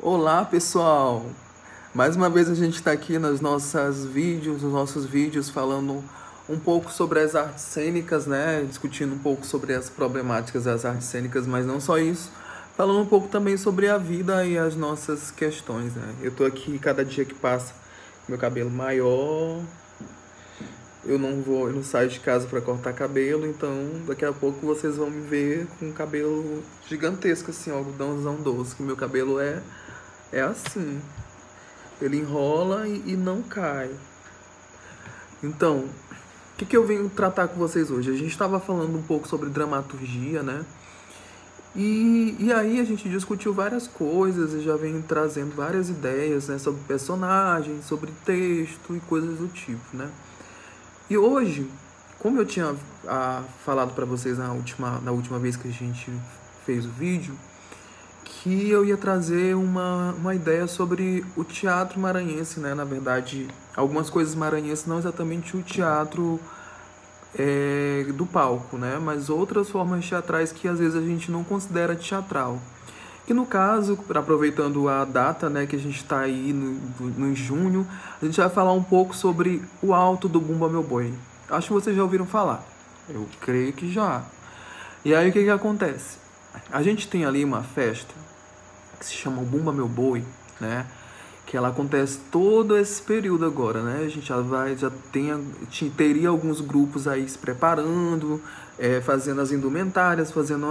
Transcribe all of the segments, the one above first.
Olá, pessoal! Mais uma vez a gente está aqui nos nossos vídeos falando um pouco sobre as artes cênicas, né? Discutindo um pouco sobre as problemáticas das artes cênicas, mas não só isso, falando um pouco também sobre a vida e as nossas questões, né? Eu tô aqui cada dia que passa com meu cabelo maior, eu não saio de casa para cortar cabelo, então daqui a pouco vocês vão me ver com um cabelo gigantesco assim, algodãozão doce, que meu cabelo é assim. Ele enrola e não cai. Então, o que eu venho tratar com vocês hoje? A gente estava falando um pouco sobre dramaturgia, né? E aí a gente discutiu várias coisas e já vem trazendo várias ideias, né? Sobre personagens, sobre texto e coisas do tipo, né? E hoje, como eu tinha falado para vocês na última vez que a gente fez o vídeo, que eu ia trazer uma ideia sobre o teatro maranhense, né? Na verdade, algumas coisas maranhenses, não exatamente o teatro do palco, né? Mas outras formas teatrais que às vezes a gente não considera teatral. Que no caso, aproveitando a data, né, que a gente está aí no junho, a gente vai falar um pouco sobre o Alto do Bumba Meu Boi. Acho que vocês já ouviram falar. Eu creio que já. E aí o que acontece? A gente tem ali uma festa que se chama Bumba Meu Boi, né? Que ela acontece todo esse período agora, né? A gente teria alguns grupos aí se preparando, fazendo as indumentárias, fazendo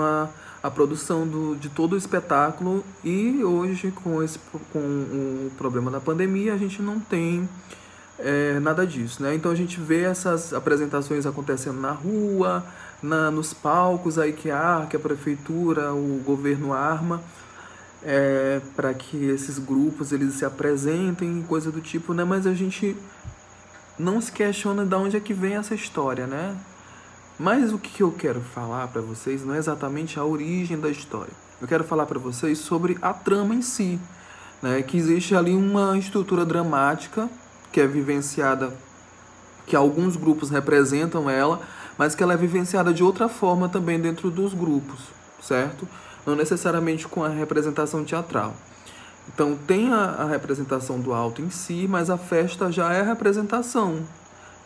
a produção de todo o espetáculo. E hoje, com o problema da pandemia, a gente não tem nada disso, né? Então a gente vê essas apresentações acontecendo na rua, nos palcos aí que a prefeitura, o governo arma para que esses grupos eles se apresentem, coisa do tipo, né? Mas a gente não se questiona de onde é que vem essa história, né? Mas o que eu quero falar para vocês não é exatamente a origem da história. Eu quero falar para vocês sobre a trama em si, né? Que existe ali uma estrutura dramática que é vivenciada, que alguns grupos representam ela, mas que ela é vivenciada de outra forma também dentro dos grupos, certo? Não necessariamente com a representação teatral. Então tem a representação do alto em si, mas a festa já é a representação,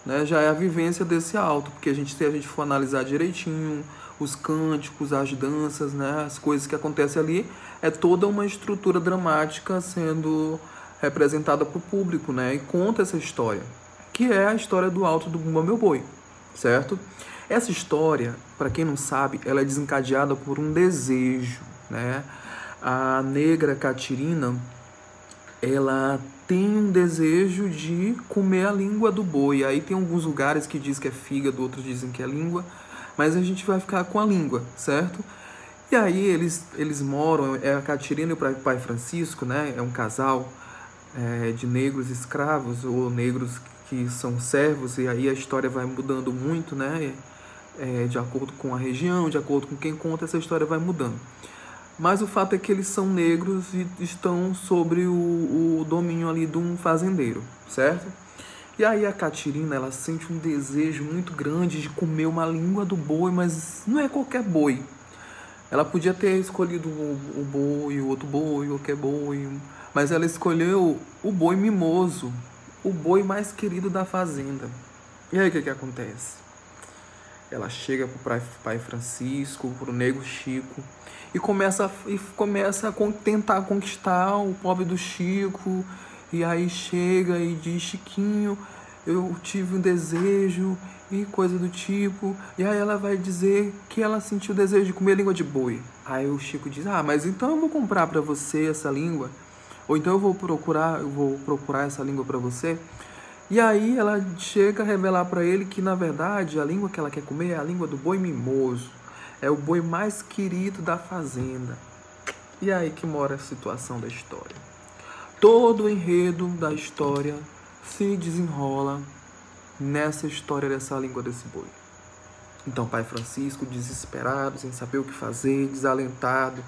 né? Já é a vivência desse alto, porque se a gente for analisar direitinho os cânticos, as danças, né? As coisas que acontecem ali, é toda uma estrutura dramática sendo representada para o público, né? E conta essa história, que é a história do Alto do Bumba Meu Boi, certo? Essa história, para quem não sabe, ela é desencadeada por um desejo, né? A negra Catirina, ela tem um desejo de comer a língua do boi. Aí tem alguns lugares que diz que é fígado, outros dizem que é língua, mas a gente vai ficar com a língua, certo? E aí eles moram, a Catirina e o pai Francisco, né? É um casal de negros escravos ou negros que são servos, e aí a história vai mudando muito, né? De acordo com a região, de acordo com quem conta, essa história vai mudando. Mas o fato é que eles são negros e estão sobre o domínio ali de um fazendeiro, certo? E aí a Catirina, ela sente um desejo muito grande de comer uma língua do boi, mas não é qualquer boi. Ela podia ter escolhido o boi, o outro boi, qualquer boi, mas ela escolheu o boi mimoso, o boi mais querido da fazenda. E aí o que acontece? Ela chega pro pai Francisco, pro nego Chico, e começa a tentar conquistar o pobre do Chico. E aí chega e diz: Chiquinho, eu tive um desejo e coisa do tipo. E aí ela vai dizer que ela sentiu o desejo de comer língua de boi. Aí o Chico diz: mas então eu vou comprar para você essa língua, ou então eu vou procurar essa língua para você. E aí ela chega a revelar para ele que, na verdade, a língua que ela quer comer é a língua do boi mimoso. É o boi mais querido da fazenda. E aí que mora a situação da história. Todo o enredo da história se desenrola nessa história dessa língua desse boi. Então, pai Francisco, desesperado, sem saber o que fazer, desalentado.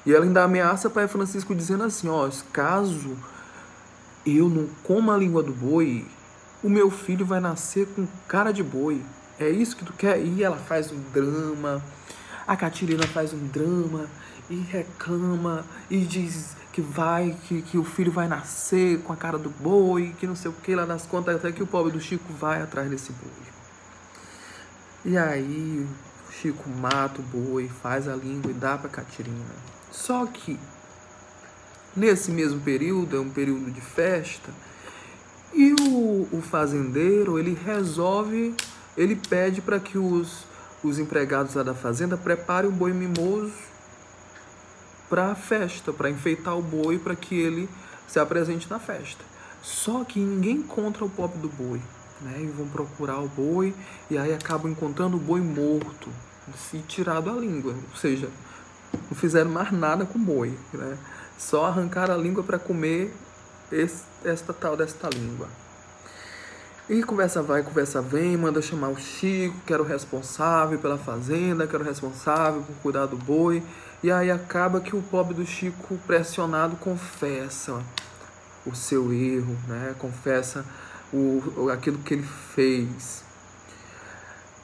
E ela ainda ameaça pai Francisco dizendo assim: caso eu não coma a língua do boi, o meu filho vai nascer com cara de boi. É isso que tu quer? E ela faz um drama. A Catirina faz um drama e reclama e diz que o filho vai nascer com a cara do boi, que não sei o que, lá nas contas, até que o pobre do Chico vai atrás desse boi. E aí o Chico mata o boi, faz a língua e dá pra Catirina. Só que nesse mesmo período, é um período de festa, e o fazendeiro, ele pede para que os empregados lá da fazenda preparem o boi mimoso para a festa, para enfeitar o boi, para que ele se apresente na festa. Só que ninguém encontra o pobre do boi, né? E vão procurar o boi, e aí acabam encontrando o boi morto, se tirado a língua, ou seja, não fizeram mais nada com o boi, né? Só arrancaram a língua para comer desta língua. E conversa vai, conversa vem, manda chamar o Chico, que era o responsável pela fazenda, que era o responsável por cuidar do boi. E aí acaba que o pobre do Chico, pressionado, confessa o seu erro, né? Confessa aquilo que ele fez.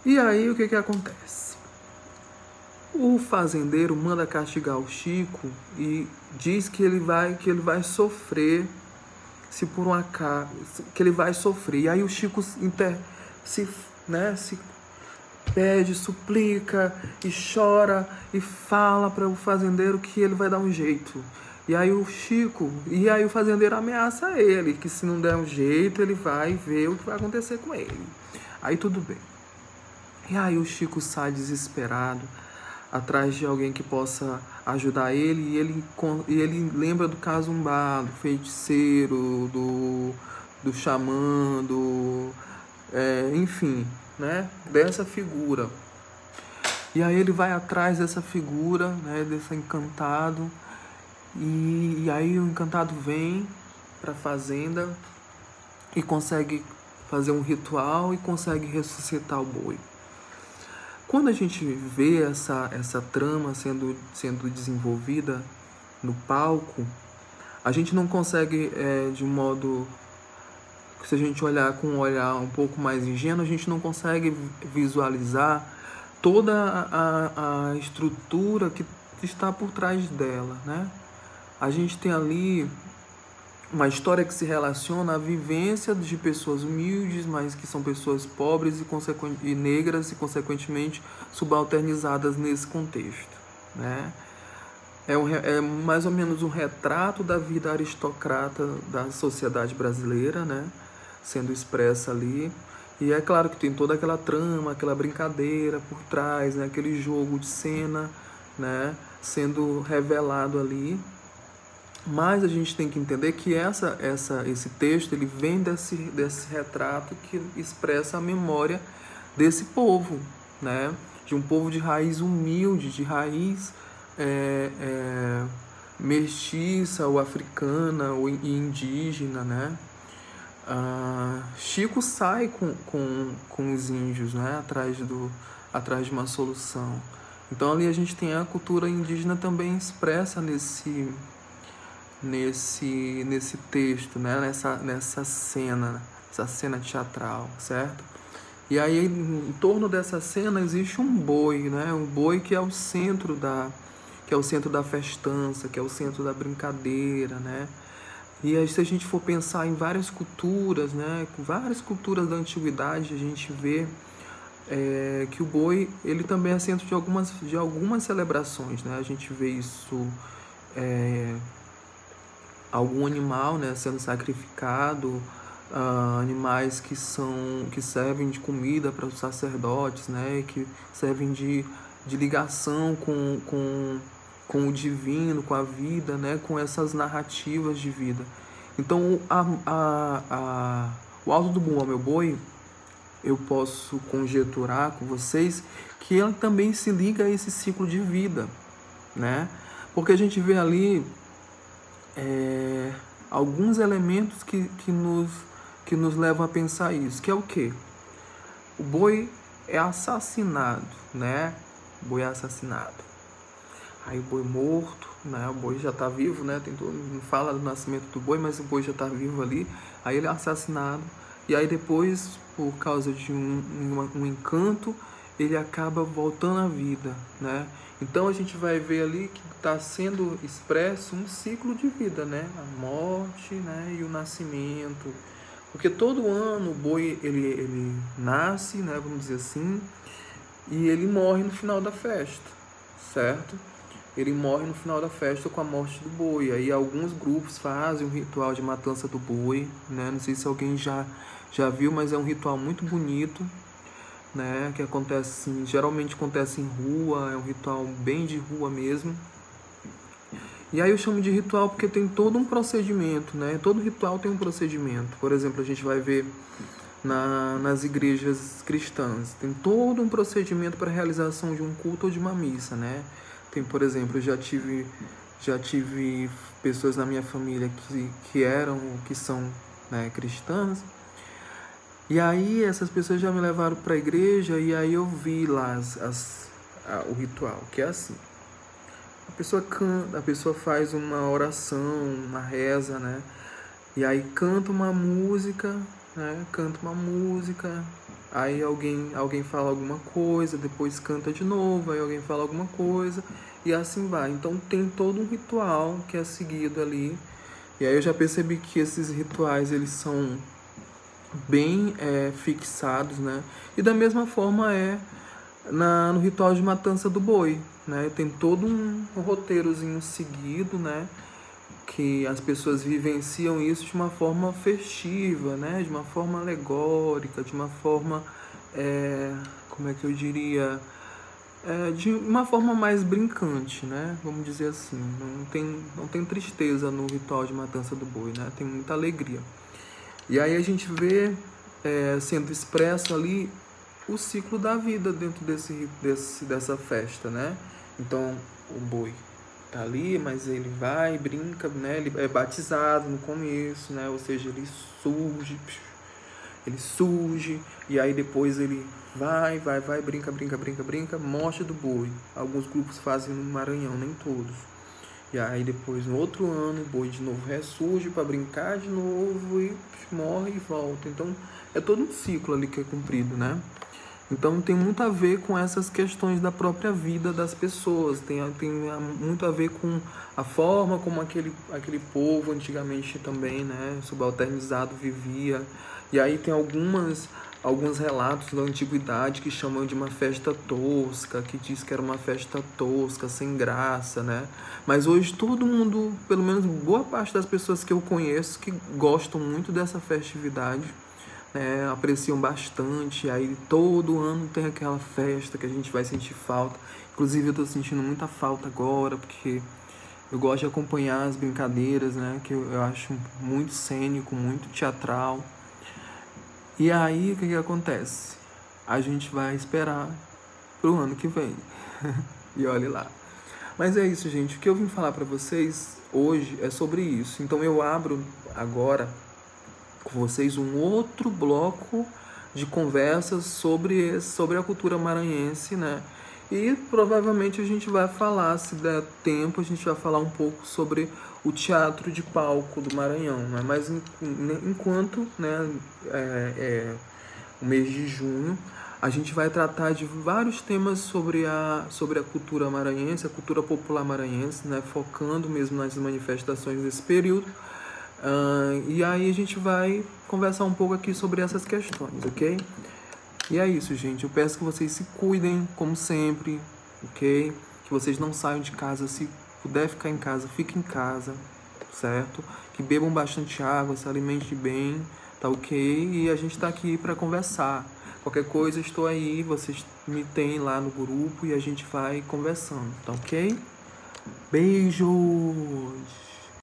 E aí o que acontece? O fazendeiro manda castigar o Chico e diz que ele vai sofrer, se por um acaso, que ele vai sofrer. E aí o Chico se pede, suplica e chora e fala para o fazendeiro que ele vai dar um jeito. E aí o fazendeiro ameaça ele, que se não der um jeito, ele vai ver o que vai acontecer com ele. Aí tudo bem. E aí o Chico sai desesperado, atrás de alguém que possa ajudar ele, e ele lembra do Casumbá, do feiticeiro, do xamã, enfim, né, dessa figura. E aí ele vai atrás dessa figura, né, desse encantado, e aí o encantado vem para a fazenda e consegue fazer um ritual e consegue ressuscitar o boi. Quando a gente vê essa trama sendo desenvolvida no palco, a gente não consegue, de um modo... Se a gente olhar com um olhar um pouco mais ingênuo, a gente não consegue visualizar toda a estrutura que está por trás dela, né? A gente tem ali uma história que se relaciona à vivência de pessoas humildes, mas que são pessoas pobres e negras e, consequentemente, subalternizadas nesse contexto, né? É mais ou menos um retrato da vida aristocrata da sociedade brasileira, né? Sendo expressa ali. E é claro que tem toda aquela trama, aquela brincadeira por trás, né? Aquele jogo de cena, né? Sendo revelado ali. Mas a gente tem que entender que esse texto ele vem desse retrato que expressa a memória desse povo, né? De um povo de raiz humilde, de raiz mestiça, ou africana, ou indígena, né? Chico sai com os índios, né? atrás de uma solução. Então ali a gente tem a cultura indígena também expressa nesse texto, né? nessa cena, essa cena teatral, certo? E aí em torno dessa cena existe um boi, né? Um boi que é o centro da festança, que é o centro da brincadeira, né? E aí, se a gente for pensar em várias culturas, né? Várias culturas da antiguidade, a gente vê que o boi ele também é centro de algumas celebrações, né? A gente vê isso, algum animal, né, sendo sacrificado, animais que servem de comida para os sacerdotes, né, que servem de ligação com o divino, com a vida, né, com essas narrativas de vida. Então, o Alto do Bumba Meu Boi, eu posso conjecturar com vocês que ela também se liga a esse ciclo de vida, né? Porque a gente vê ali alguns elementos que nos levam a pensar isso, que é o quê? O boi é assassinado, né? O boi é assassinado. Aí o boi morto, né? O boi já está vivo, né? Não fala do nascimento do boi, mas o boi já está vivo ali. Aí ele é assassinado. E aí depois, por causa de um encanto, ele acaba voltando à vida, né? Então a gente vai ver ali que está sendo expresso um ciclo de vida, né? A morte, né? E o nascimento. Porque todo ano o boi ele nasce, né? Vamos dizer assim, e ele morre no final da festa, certo? Ele morre no final da festa com a morte do boi. Aí alguns grupos fazem um ritual de matança do boi, né? Não sei se alguém já viu, mas é um ritual muito bonito, né? Que acontece assim, geralmente acontece em rua, é um ritual bem de rua mesmo. E aí eu chamo de ritual porque tem todo um procedimento, né? Todo ritual tem um procedimento. Por exemplo, a gente vai ver nas igrejas cristãs, tem todo um procedimento para a realização de um culto ou de uma missa, né? Tem, por exemplo, eu já tive pessoas na minha família que são, né, cristãs. E aí essas pessoas já me levaram para a igreja e aí eu vi lá o ritual, que é assim. A pessoa canta, a pessoa faz uma oração, uma reza, né? E aí canta uma música, né? Canta uma música, aí alguém fala alguma coisa, depois canta de novo, aí alguém fala alguma coisa, e assim vai. Então tem todo um ritual que é seguido ali. E aí eu já percebi que esses rituais, eles são bem fixados, né? E da mesma forma no ritual de matança do boi, né? Tem todo um roteirozinho seguido, né? Que as pessoas vivenciam isso de uma forma festiva, né? De uma forma alegórica, de uma forma, como é que eu diria? De uma forma mais brincante, né? Vamos dizer assim. Não tem tristeza no ritual de matança do boi, né? Tem muita alegria. E aí a gente vê sendo expresso ali o ciclo da vida dentro dessa festa, né? Então, o boi tá ali, mas ele vai, brinca, né? Ele é batizado no começo, né? Ou seja, ele surge, e aí depois ele vai, brinca, morte do boi. Alguns grupos fazem no Maranhão, nem todos. E aí depois, no outro ano, o boi de novo ressurge para brincar de novo e morre e volta. Então, é todo um ciclo ali que é cumprido, né? Então tem muito a ver com essas questões da própria vida das pessoas, tem muito a ver com a forma como aquele povo antigamente também, né, subalternizado vivia. E aí tem alguns relatos da antiguidade que chamam de uma festa tosca, que diz que era uma festa tosca, sem graça, né? Mas hoje todo mundo, pelo menos boa parte das pessoas que eu conheço, que gostam muito dessa festividade, apreciam bastante. Aí todo ano tem aquela festa que a gente vai sentir falta. Inclusive eu tô sentindo muita falta agora, porque eu gosto de acompanhar as brincadeiras, né? Que eu acho muito cênico, muito teatral. E aí o que acontece? A gente vai esperar pro ano que vem. E olhe lá. Mas é isso, gente. O que eu vim falar para vocês hoje é sobre isso. Então eu abro agora com vocês um outro bloco de conversas sobre a cultura maranhense, né? E provavelmente a gente vai falar, se der tempo, a gente vai falar um pouco sobre o teatro de palco do Maranhão, né? Mas enquanto, né, o mês de junho, a gente vai tratar de vários temas sobre a cultura maranhense, a cultura popular maranhense, né? Focando mesmo nas manifestações desse período. E aí a gente vai conversar um pouco aqui sobre essas questões, ok? E é isso, gente. Eu peço que vocês se cuidem, como sempre, ok? Que vocês não saiam de casa. Se puder ficar em casa, fique em casa, certo? Que bebam bastante água, se alimentem bem, tá ok? E a gente tá aqui para conversar. Qualquer coisa, estou aí, vocês me têm lá no grupo e a gente vai conversando, tá ok? Beijos!